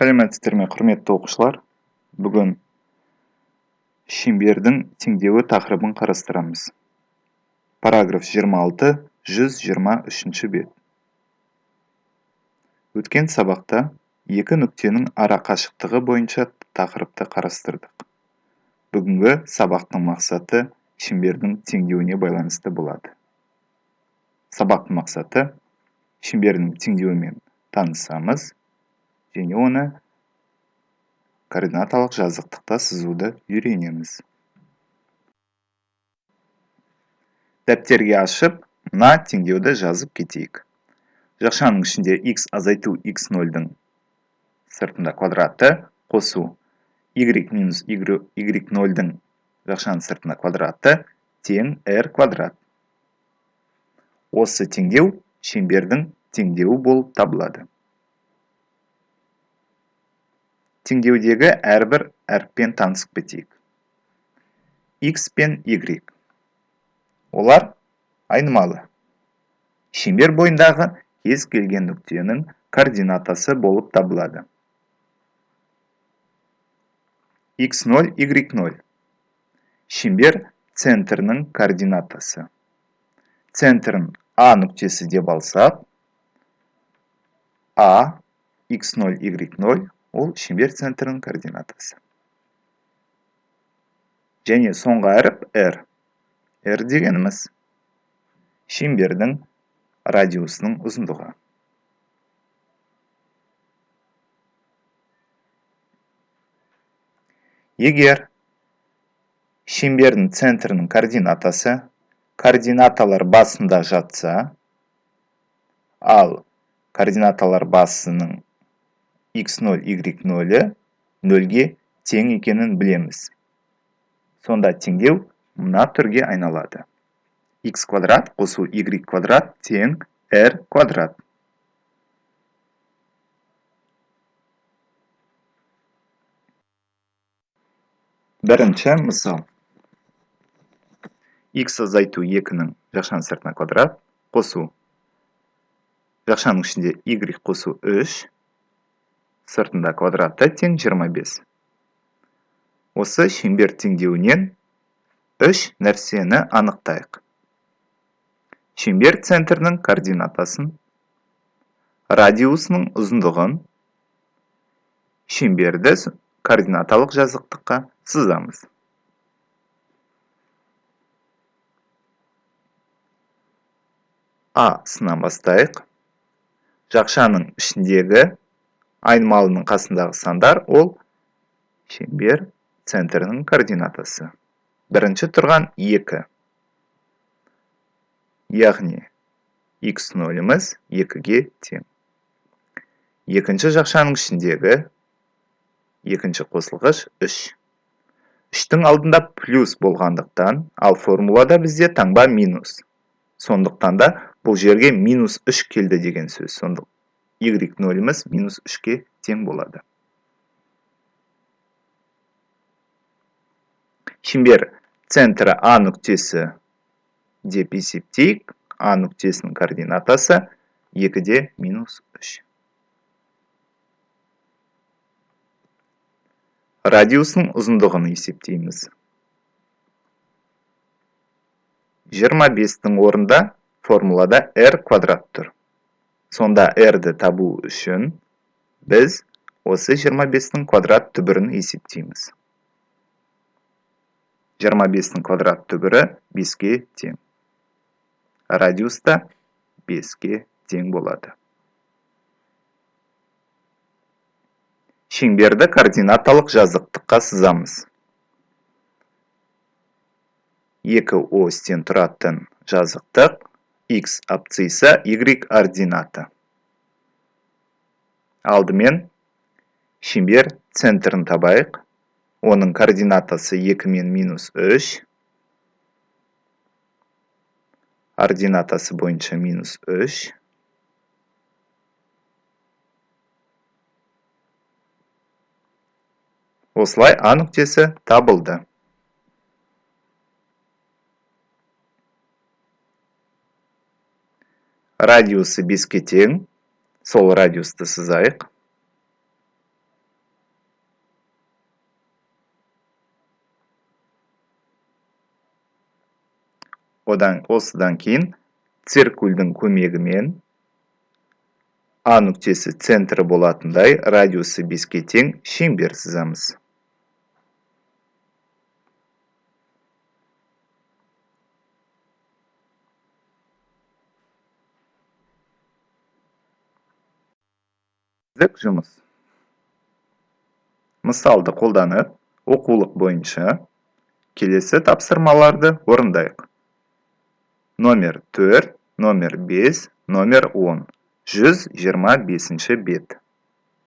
Сәлеметсіздер ме, құрметті оқушылар? Бүгін шеңбердің теңдеуі тақырыбын қарастырамыз. Параграф 26, 123 бет. Өткен сабақта екі нүктенің ара қашықтығы бойынша тақырыпты қарастырдық. Бүгінгі сабақтың мақсаты шеңбердің теңдеуіне байланысты болады. Сабақтың мақсаты шеңбердің теңдеуімен танысамыз және оны координаталық жазықтықта сызуды үйренеміз. Дәптерге ашып, мына теңдеуді жазып кетейік. Жақшаның ішінде x азайту x0-дің сыртында квадраты қосу y минус y0-дің жақшаның сыртында квадраты тең r квадрат. Осы теңдеу шеңбердің теңдеуі болып табылады. Теңдеудегі әрбір әріппен танысып кетейік. X пен Y. Олар айнымалы. Шеңбер бойындағы кез келген нүктенің координатасы болып табылады. X0, Y0. Шеңбер центрінің координатасы. Центрін A нүктесі деп алсақ, A, X0, Y0 ол шеңбер центрінің координатасы. Және соңғы әріп R. R дегеніміз шеңбердің радиусының ұзындығы. Егер шеңбердің центрінің координатасы координаталар басында жатса, ал координаталар басының x0, y0 нөлге тең екенін білеміз. Сонда теңдеу мына түрге айналады. X квадрат қосу y квадрат тең r квадрат. Бірінші мысал. X азайту 2-ның жақшаның сыртына квадрат қосу. Жақшаның ішінде y қосу 3. Сыртында квадраты тең 25. Осы шеңбер теңдеуінен 3 нәрсені анықтайық. Шеңбер центрінің координатасын, радиусының ұзындығын, шеңберді координаталық жазықтыққа сызамыз. А сынан бастайық. Жақшаның ішіндегі айнымалының қасындағы сандар ол шеңбер центрінің координатасы. Бірінші тұрған 2. Яғни x0-іміз 2-ге тең. Екінші жақшаның ішіндегі екінші қосылғыш 3. 3-тің алдында плюс болғандықтан, ал формулада бізде таңба минус. Сондықтан да бұл жерге минус 3 келді деген сөз. Сондықтан y0-іміз минус 3-ке тең болады. Шеңбер центрі А нүктесі деп есептейік. А нүктесінің координатасы 2-де минус 3. Радиусының ұзындығын есептейміз. 25-тің орында формулада r квадрат тұр. Сонда r-ді табу үшін біз осы 25-тің квадрат түбірін есептейміз. 25-тің квадрат түбірі 5-ге тең. Радиуста 5-ге тең болады. Шеңберді координаталық жазықтыққа сызамыз. 2 осьтен тұратын жазықтық x абсцисса y ординаты. Алдымен шеңбер центрін табайық. Оның координатасы 2 мен минус 3. Ординатасы бойынша минус 3. Осылай А нүктесі табылды. Радиусы 5-ке тең. Сол радиусты сызайық. осыдан кейін циркульдің көмегімен А нүктесі центрі болатындай радиусы 5-ке тең шеңбер сызамыз. Жұмыс. Мысалды қолданып, оқулық бойынша келесі тапсырмаларды орындайық. Номер 4, номер 5, номер 10. 125 бет.